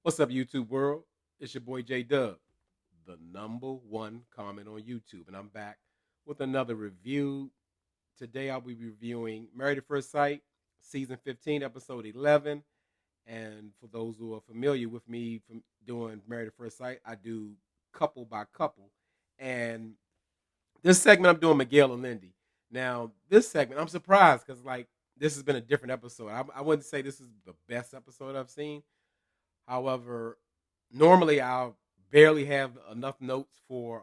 What's up, YouTube world? It's your boy J Dub, the number one comment on YouTube, and I'm back with another review. Today I'll be reviewing Married at First Sight, season 15, episode 11. And for those who are familiar with me from doing Married at First Sight, I do couple by couple. And this segment I'm doing Miguel and Lindy. Now, this segment, I'm surprised because this has been a different episode. I wouldn't say this is the best episode I've seen. However, normally I'll barely have enough notes for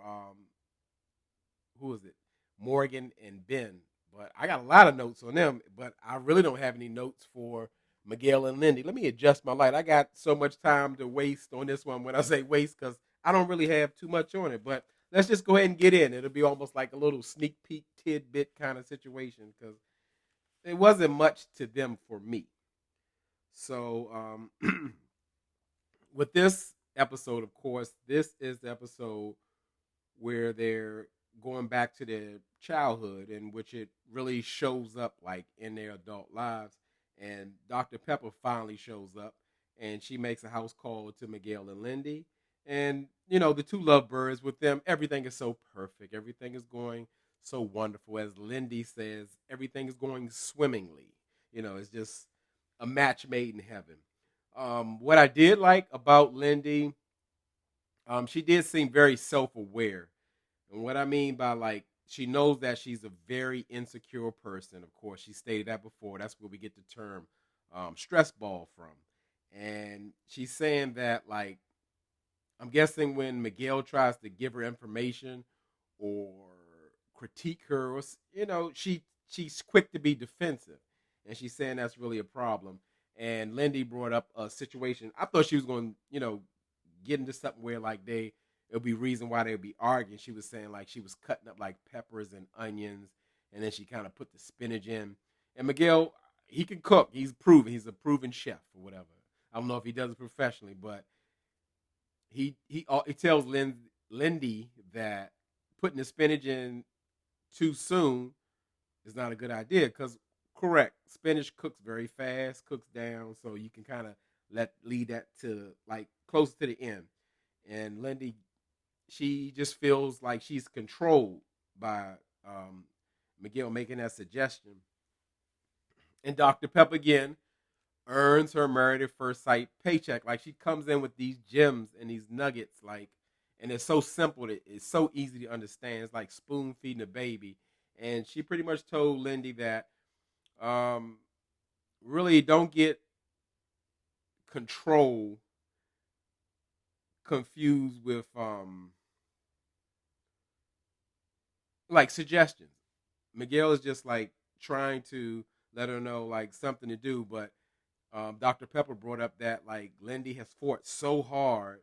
who is it? Morgan and Ben. But I got a lot of notes on them, but I really don't have any notes for Miguel and Lindy. Let me adjust my light. I got so much time to waste on this one when I say waste because I don't really have too much on it. But let's just go ahead and get in. It'll be almost like a little sneak peek tidbit kind of situation because it wasn't much to them for me. So with this episode, of course, this is the episode where they're going back to their childhood, in which it really shows up like in their adult lives. And Dr. Pepper finally shows up, and she makes a house call to Miguel and Lindy. And the two lovebirds with them, everything is so perfect. Everything is going so wonderful. As Lindy says, everything is going swimmingly. It's just a match made in heaven. What I did like about Lindy, she did seem very self-aware. And what I mean by she knows that she's a very insecure person. Of course, she stated that before. That's where we get the term stress ball from. And she's saying that I'm guessing when Miguel tries to give her information or critique her, or she's quick to be defensive. And she's saying that's really a problem. And Lindy brought up a situation. I thought she was going to, get into something where it'll be reason why they'll be arguing. She was saying she was cutting up peppers and onions, and then she kind of put the spinach in. And Miguel, he can cook. He's proven. He's a proven chef or whatever. I don't know if he does it professionally, but he tells Lindy that putting the spinach in too soon is not a good idea because correct, spinach cooks very fast, cooks down, so you can kind of lead that to close to the end. And Lindy, she just feels like she's controlled by Miguel making that suggestion. And Dr. Pepper again earns her Married at First Sight paycheck. She comes in with these gems and these nuggets, and it's so simple that it's so easy to understand. It's like spoon feeding a baby. And she pretty much told Lindy that really don't get control confused with suggestions. Miguel is just trying to let her know something to do, but Dr. Pepper brought up that Lindy has fought so hard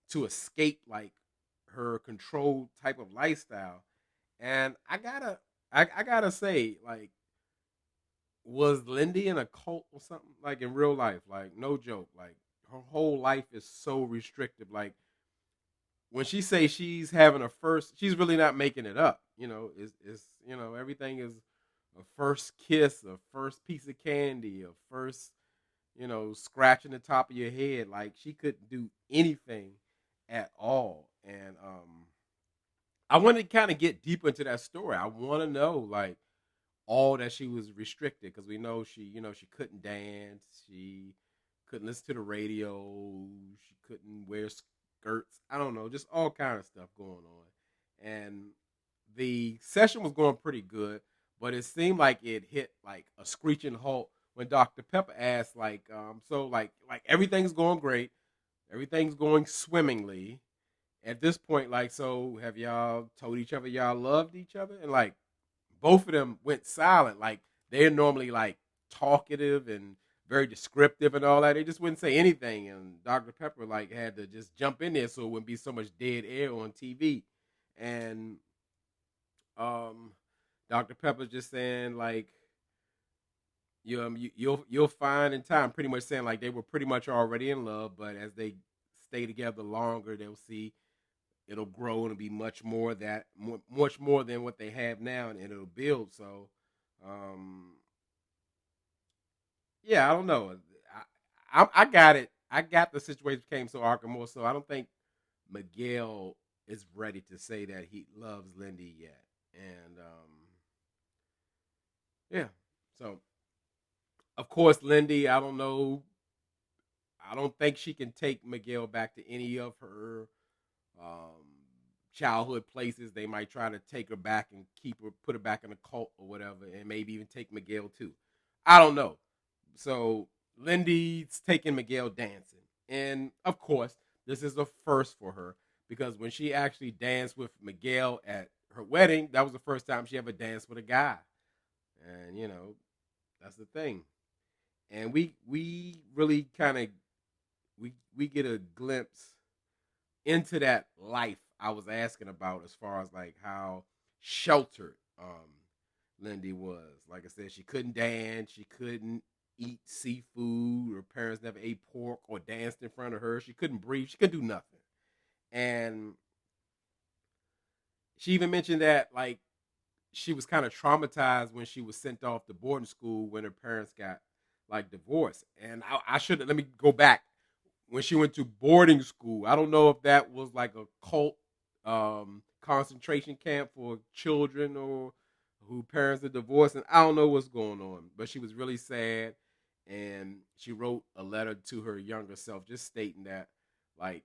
to escape her controlled type of lifestyle, and I gotta say was Lindy in a cult or something in real life? No joke. Her whole life is so restrictive. When she say she's having a first, she's really not making it up. It's everything is a first kiss, a first piece of candy, a first scratching the top of your head. She couldn't do anything at all. And I want to kind of get deeper into that story. I want to know all that she was restricted because we know she couldn't dance, she couldn't listen to the radio, she couldn't wear skirts. I don't know, just all kind of stuff going on. And the session was going pretty good, but it seemed like it hit a screeching halt when Dr. Pepper asked so everything's going great, everything's going swimmingly. At this point, so have y'all told each other y'all loved each other? And both of them went silent. They're normally talkative and very descriptive and all that. They just wouldn't say anything. And Dr. Pepper had to just jump in there so it wouldn't be so much dead air on TV. And Dr. Pepper's just saying you'll find in time, pretty much saying they were pretty much already in love, but as they stay together longer, they'll see it'll grow and be much more than what they have now, and it'll build. So, yeah, I don't know. I got it. I got the situation became so awkward more so I don't think Miguel is ready to say that he loves Lindy yet. And yeah. So of course Lindy, I don't know. I don't think she can take Miguel back to any of her um, childhood places. They might try to take her back and keep her, put her back in a cult or whatever, and maybe even take Miguel too. I don't know. So Lindy's taking Miguel dancing, and of course, this is a first for her because when she actually danced with Miguel at her wedding, that was the first time she ever danced with a guy, and that's the thing. And we really kind of we get a glimpse into that life I was asking about as far as like how sheltered Lindy was. Like I said, she couldn't dance, she couldn't eat seafood, her parents never ate pork or danced in front of her. She couldn't breathe, she couldn't do nothing. And she even mentioned that like she was kind of traumatized when she was sent off to boarding school when her parents got like divorced. And I should let me go back when she went to boarding school. I don't know if that was like a cult concentration camp for children or who parents are divorced, and I don't know what's going on. But she was really sad, and she wrote a letter to her younger self, just stating that like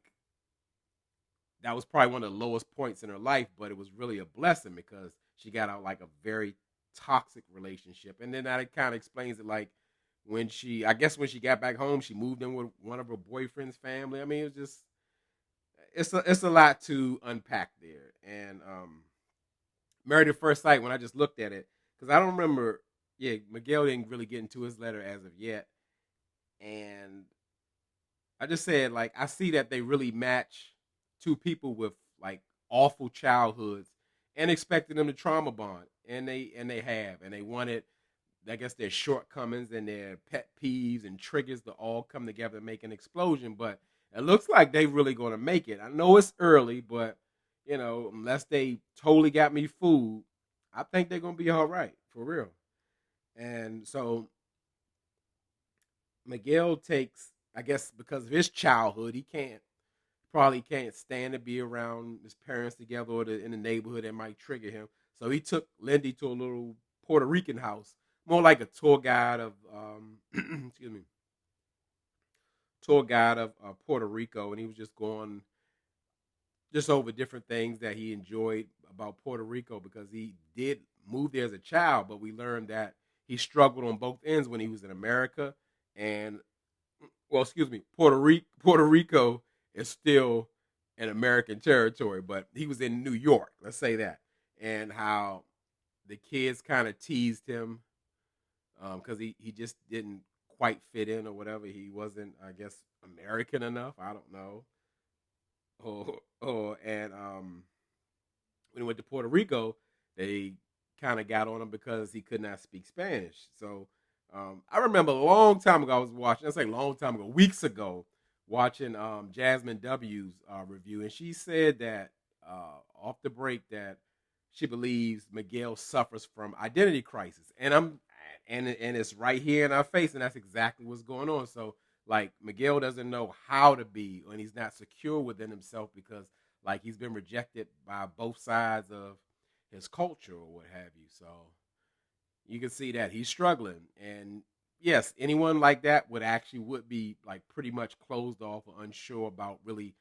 that was probably one of the lowest points in her life, but it was really a blessing because she got out like a very toxic relationship, and then that kind of explains it. Like when she, I guess when she got back home, she moved in with one of her boyfriend's family. I mean, it was just it's a lot to unpack there. And Married at First Sight, when I just looked at it, because I don't remember, yeah, Miguel didn't really get into his letter as of yet, and I just said like I see that they really match two people with like awful childhoods and expected them to trauma bond, and they have, and they wanted, I guess, their shortcomings and their pet peeves and triggers to all come together and make an explosion. But it looks like they really going to make it. I know it's early, but unless they totally got me fooled, I think they're going to be all right for real. And so Miguel takes, I guess, because of his childhood, he probably can't stand to be around his parents together or in the neighborhood that might trigger him. So he took Lindy to a little Puerto Rican house, more like a tour guide of excuse me, tour guide of Puerto Rico, and he was just going just over different things that he enjoyed about Puerto Rico because he did move there as a child, but we learned that he struggled on both ends when he was in America and, well, excuse me, Puerto Rico is still an American territory, but he was in New York, let's say that, and how the kids kind of teased him because he just didn't quite fit in or whatever. He wasn't, I guess, American enough. I don't know. And when he went to Puerto Rico, they kind of got on him because he could not speak Spanish. So I remember a long time ago I was watching. I say a long time ago, weeks ago, watching Jasmine W's review, and she said that off the break that she believes Miguel suffers from identity crisis, and it's right here in our face, and that's exactly what's going on. So like Miguel doesn't know how to be, and he's not secure within himself because like he's been rejected by both sides of his culture or what have you. So you can see that he's struggling, and yes, anyone like that would be like pretty much closed off or unsure about really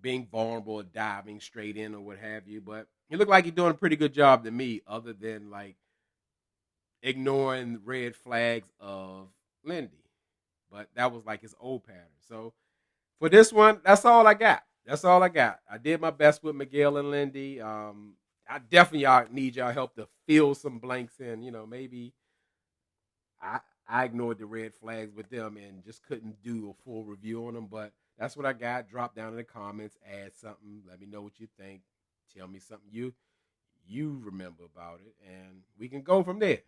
being vulnerable or diving straight in or what have you. But it looked like he's doing a pretty good job to me, other than like ignoring red flags of Lindy. But that was like his old pattern. So for this one, that's all I got. That's all I got. I did my best with Miguel and Lindy. I definitely need y'all help to fill some blanks in. Maybe I I ignored the red flags with them and just couldn't do a full review on them. But that's what I got. Drop down in the comments, add something, let me know what you think. Tell me something you remember about it, and we can go from there.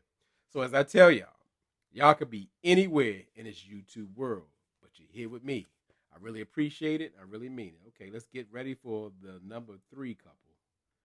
So as I tell y'all could be anywhere in this YouTube world, but you're here with me. I really appreciate it. I really mean it. Okay, let's get ready for the number 3 couple.